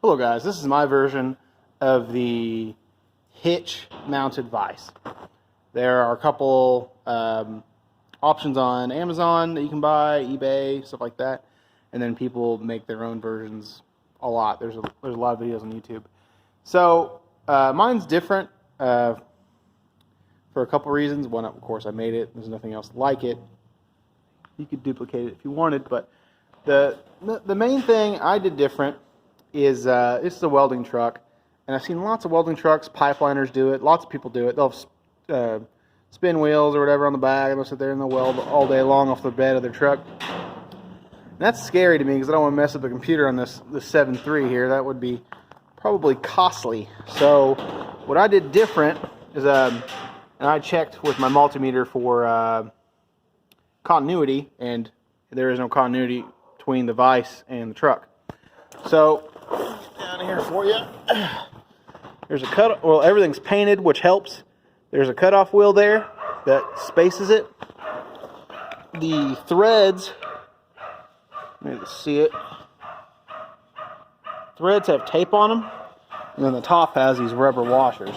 Hello guys, this is my version of the Hitch mounted vise. There are a couple options on Amazon that you can buy, eBay, stuff like that, and then people make their own versions a lot. There's a lot of videos on YouTube. So mine's different for a couple reasons. One, of course, I made it. There's nothing else like it. You could duplicate it if you wanted, but the main thing I did different is it's a welding truck, and I've seen lots of welding trucks. Pipeliners do it. Lots of people do it. They'll have spin wheels or whatever on the back, and they'll sit there and they'll weld all day long off the bed of their truck. And that's scary to me because I don't want to mess up the computer on this 7.3 here. That would be probably costly. So what I did different is, and I checked with my multimeter for continuity, and there is no continuity between the vise and the truck. So down here for you, there's a cut. Well, everything's painted, which helps. There's a cutoff wheel there that spaces it. The threads, maybe see it. Threads have tape on them, and then the top has these rubber washers.